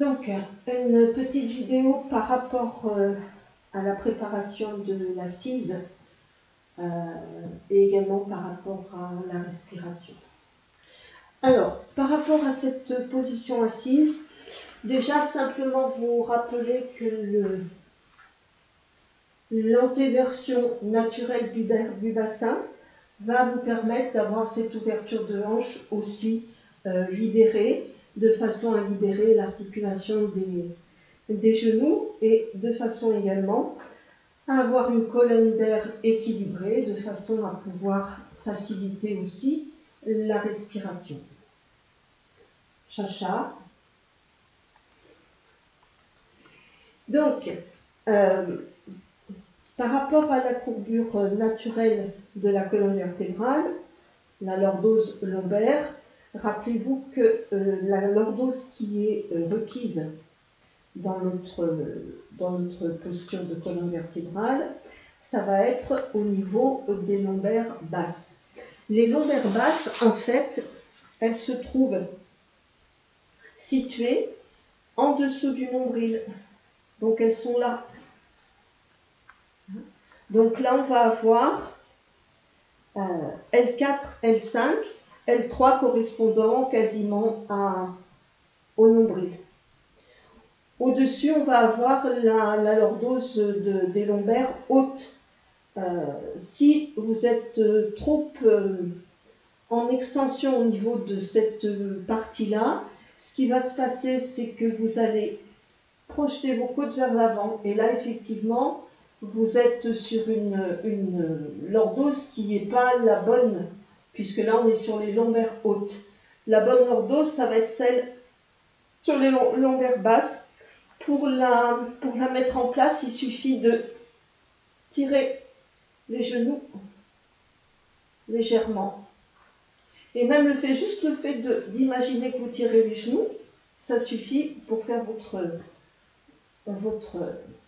Donc, une petite vidéo par rapport à la préparation de l'assise et également par rapport à la respiration. Alors, par rapport à cette position assise, déjà simplement vous rappeler que l'antéversion naturelle du bassin va vous permettre d'avoir cette ouverture de hanche aussi libérée, de façon à libérer l'articulation des genoux et de façon également à avoir une colonne d'air équilibrée, de façon à pouvoir faciliter aussi la respiration. Chacha. Donc, par rapport à la courbure naturelle de la colonne vertébrale, la lordose lombaire, rappelez-vous que la lordose qui est requise dans notre posture de colonne vertébrale, ça va être au niveau des lombaires basses. Les lombaires basses, en fait, elles se trouvent situées en dessous du nombril. Donc elles sont là. Donc là, on va avoir L4, L5, L3 correspondant quasiment au nombril. Au-dessus, on va avoir la lordose des lombaires haute. Si vous êtes trop en extension au niveau de cette partie-là, ce qui va se passer, c'est que vous allez projeter vos côtes vers l'avant. Et là, effectivement, vous êtes sur une lordose qui n'est pas la bonne, puisque là, on est sur les lombaires hautes. La bonne lordose, ça va être celle sur les lombaires basses. Pour la mettre en place, il suffit de tirer les genoux légèrement. Et même juste le fait d'imaginer que vous tirez les genoux, ça suffit pour faire votre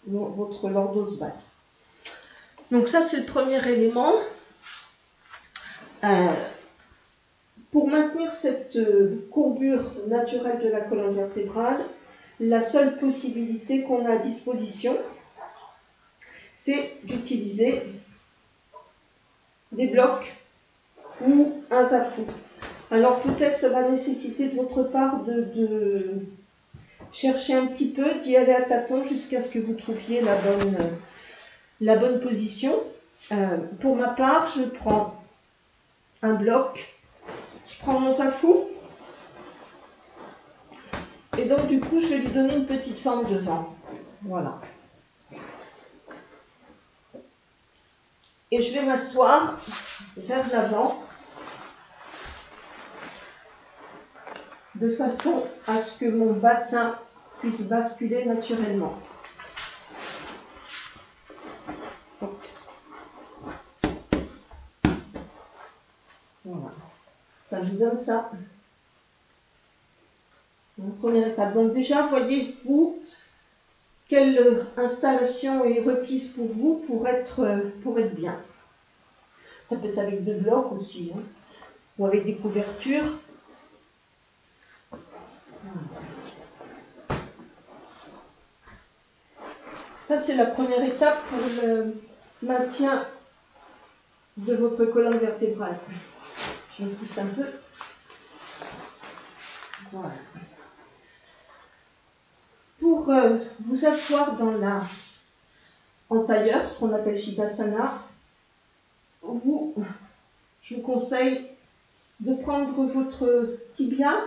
lordose basse. Donc ça, c'est le premier élément. Pour maintenir cette courbure naturelle de la colonne vertébrale, la seule possibilité qu'on a à disposition, c'est d'utiliser des blocs ou un zafou. Alors peut-être ça va nécessiter de votre part de chercher un petit peu, d'y aller à tâtons jusqu'à ce que vous trouviez la bonne position. Pour ma part, je prends un bloc, je prends mon zafou, et donc du coup je vais lui donner une petite forme de vent. Voilà. Et je vais m'asseoir vers l'avant, de façon à ce que mon bassin puisse basculer naturellement. Voilà. Ça vous donne ça. Donc, première étape. Donc déjà, voyez-vous quelle installation est requise pour vous pour être bien. Ça peut être avec deux blocs aussi, hein, ou avec des couvertures. Ça, c'est la première étape pour le maintien de votre colonne vertébrale. Je me pousse un peu. Voilà. Pour vous asseoir en tailleur, ce qu'on appelle Shavasana, je vous conseille de prendre votre tibia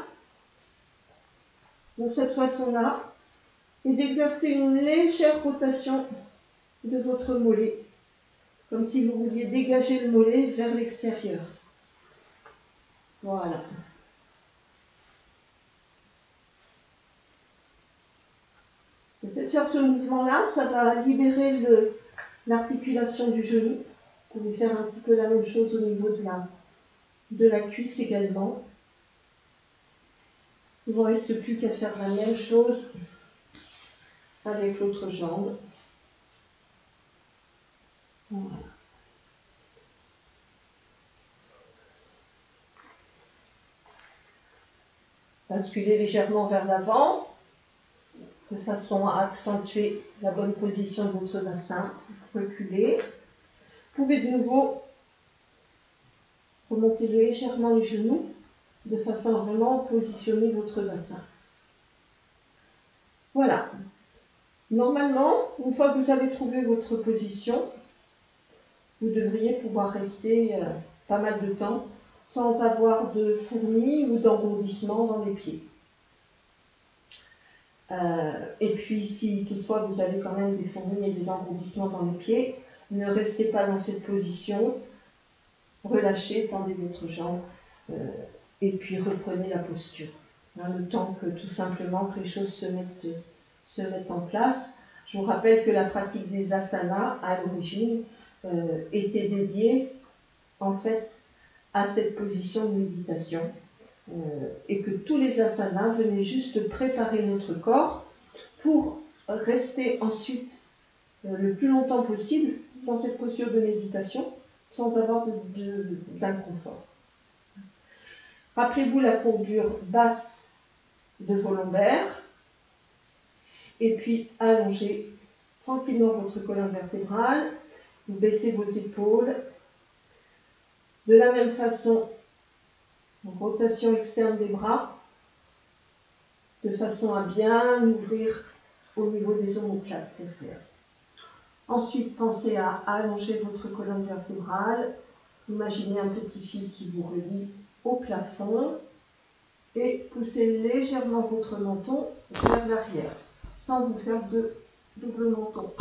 de cette façon-là et d'exercer une légère rotation de votre mollet, comme si vous vouliez dégager le mollet vers l'extérieur. Voilà. Peut-être faire ce mouvement-là, ça va libérer l'articulation du genou. Vous pouvez faire un petit peu la même chose au niveau de la cuisse également. Il ne vous reste plus qu'à faire la même chose avec l'autre jambe. Voilà. Basculez légèrement vers l'avant. de façon à accentuer la bonne position de votre bassin. Reculez. Vous pouvez de nouveau remonter légèrement les genoux de façon à vraiment positionner votre bassin. Voilà. Normalement, une fois que vous avez trouvé votre position, vous devriez pouvoir rester pas mal de temps sans avoir de fourmis ou d'engourdissement dans les pieds. Et puis, si toutefois vous avez quand même des fourmis et des engourdissements dans les pieds, ne restez pas dans cette position. Relâchez, tendez votre jambe et puis reprenez la posture. Le temps que tout simplement que les choses se mettent en place. Je vous rappelle que la pratique des asanas, à l'origine, était dédiée en fait à cette position de méditation. Et que tous les asanas venaient juste préparer notre corps pour rester ensuite le plus longtemps possible dans cette posture de méditation sans avoir d'inconfort. Rappelez-vous la courbure basse de vos lombaires et puis allongez tranquillement votre colonne vertébrale, vous baissez vos épaules. De la même façon, rotation externe des bras, de façon à bien ouvrir au niveau des omoplates. Ensuite, pensez à allonger votre colonne vertébrale. Imaginez un petit fil qui vous relie au plafond et poussez légèrement votre menton vers l'arrière, sans vous faire de double menton.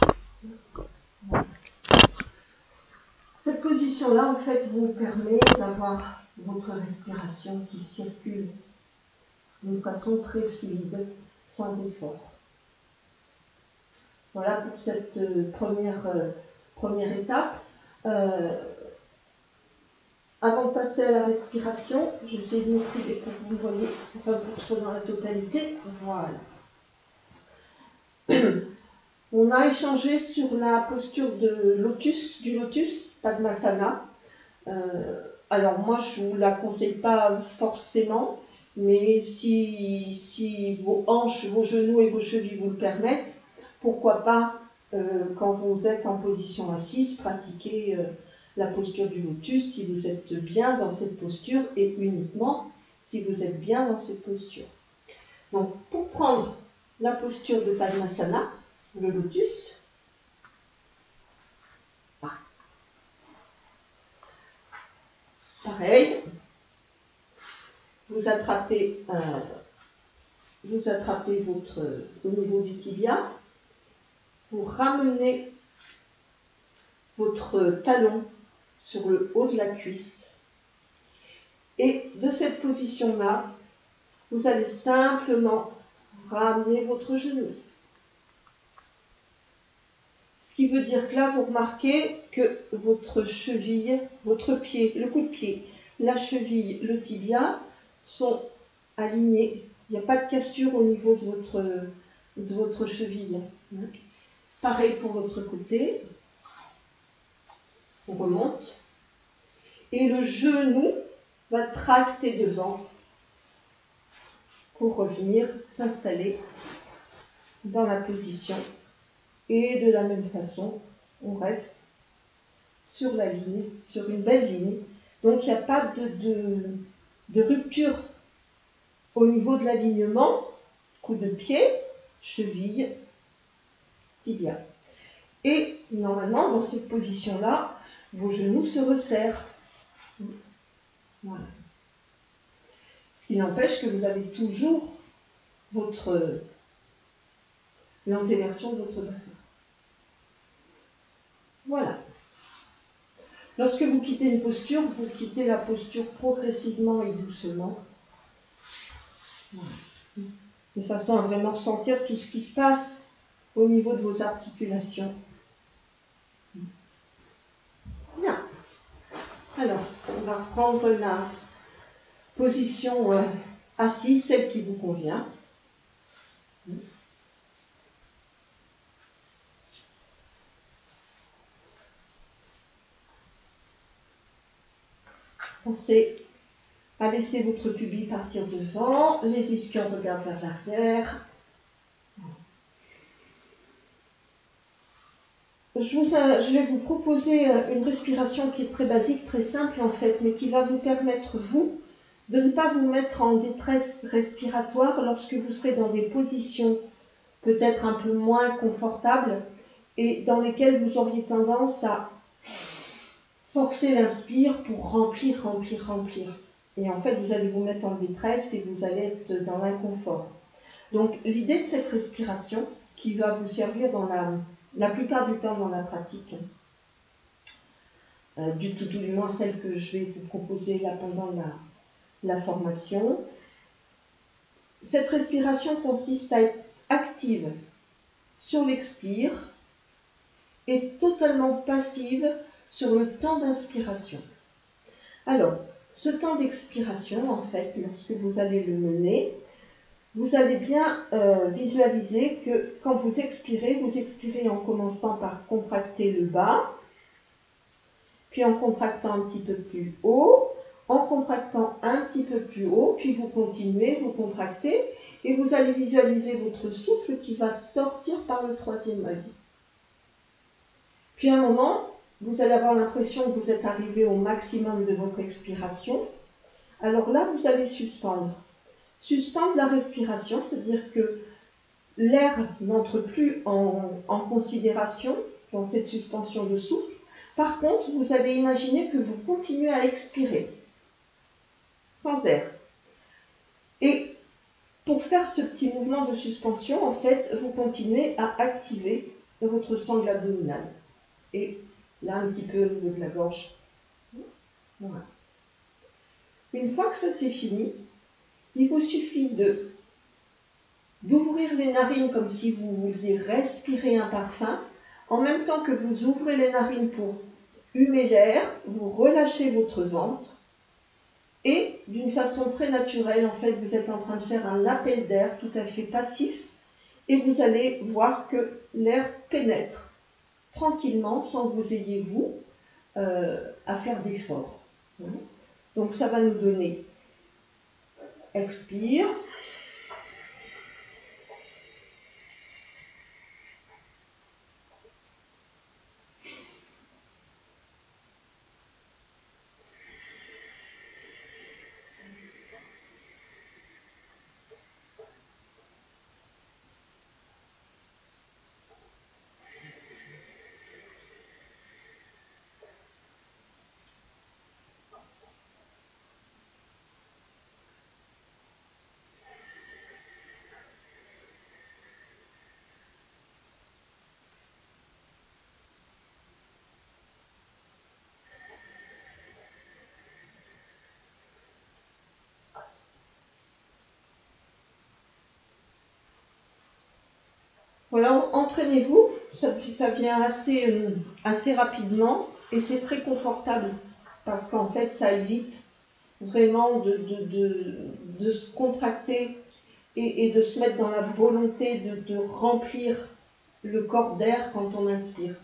Cette position-là, en fait, vous permet d'avoir votre respiration qui circule d'une façon très fluide, sans effort. Voilà pour cette première étape. Avant de passer à la respiration, je vais vous montrer pour que vous voyez, enfin pour que ce soit dans la totalité. Voilà. On a échangé sur la posture du lotus, Padmasana. Alors moi, je ne vous la conseille pas forcément, mais si vos hanches, vos genoux et vos chevilles vous le permettent, pourquoi pas, quand vous êtes en position assise, pratiquer la posture du lotus si vous êtes bien dans cette posture et uniquement si vous êtes bien dans cette posture. Donc, pour prendre la posture de Padmasana, le lotus, pareil, vous attrapez au niveau du tibia, vous ramenez votre talon sur le haut de la cuisse et de cette position-là, vous allez simplement ramener votre genou. Ce qui veut dire que là, vous remarquez que votre cheville, votre pied, le coup de pied, la cheville, le tibia sont alignés. Il n'y a pas de cassure au niveau de votre cheville. Pareil pour l'autre côté. On remonte. Et le genou va tracter devant pour revenir s'installer dans la position. Et de la même façon, on reste sur la ligne, sur une belle ligne. Donc il n'y a pas de rupture au niveau de l'alignement, coup de pied, cheville, tibia. Et normalement, dans cette position-là, vos genoux se resserrent. Voilà. Ce qui n'empêche que vous avez toujours l'antéversion de votre bassin. Voilà. Lorsque vous quittez une posture, vous quittez la posture progressivement et doucement. Voilà. De façon à vraiment ressentir tout ce qui se passe au niveau de vos articulations. Bien. Alors, on va reprendre la position assise, celle qui vous convient. Pensez à laisser votre pubis partir devant, les ischions regardent vers l'arrière. je vais vous proposer une respiration qui est très basique, très simple en fait, mais qui va vous permettre, vous, de ne pas vous mettre en détresse respiratoire lorsque vous serez dans des positions peut-être un peu moins confortables et dans lesquelles vous auriez tendance à forcer l'inspire pour remplir, remplir, remplir. Et en fait, vous allez vous mettre en détresse et vous allez être dans l'inconfort. Donc, l'idée de cette respiration, qui va vous servir dans la plupart du temps dans la pratique, du moins celle que je vais vous proposer là pendant la formation, cette respiration consiste à être active sur l'expire et totalement passive sur le temps d'inspiration. Alors, ce temps d'expiration, en fait, lorsque vous allez le mener, vous allez bien visualiser que quand vous expirez en commençant par contracter le bas, puis en contractant un petit peu plus haut, en contractant un petit peu plus haut, puis vous continuez, vous contractez, et vous allez visualiser votre souffle qui va sortir par le troisième œil. Puis à un moment, vous allez avoir l'impression que vous êtes arrivé au maximum de votre expiration. Alors là, vous allez suspendre. Suspendre la respiration, c'est-à-dire que l'air n'entre plus en considération dans cette suspension de souffle. Par contre, vous allez imaginer que vous continuez à expirer, sans air. Et pour faire ce petit mouvement de suspension, en fait, vous continuez à activer votre sangle abdominale. Et là, un petit peu au niveau de la gorge. Voilà. Une fois que ça c'est fini, il vous suffit d'ouvrir les narines comme si vous vouliez respirer un parfum. En même temps que vous ouvrez les narines pour humer l'air, vous relâchez votre ventre. Et d'une façon très naturelle, en fait, vous êtes en train de faire un appel d'air tout à fait passif. Et vous allez voir que l'air pénètre tranquillement sans que vous ayez, vous, à faire d'efforts. Donc ça va nous donner expire. Voilà, entraînez-vous, ça vient assez rapidement et c'est très confortable parce qu'en fait ça évite vraiment de se contracter et de se mettre dans la volonté de remplir le corps d'air quand on inspire.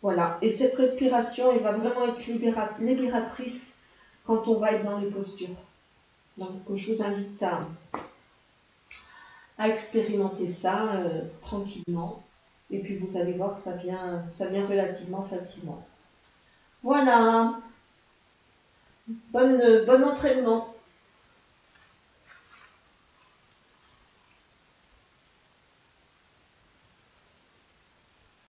Voilà, et cette respiration, elle va vraiment être libératrice quand on va être dans les postures. Donc je vous invite à expérimenter ça tranquillement. Et puis vous allez voir que ça vient relativement facilement. Voilà. Bon entraînement.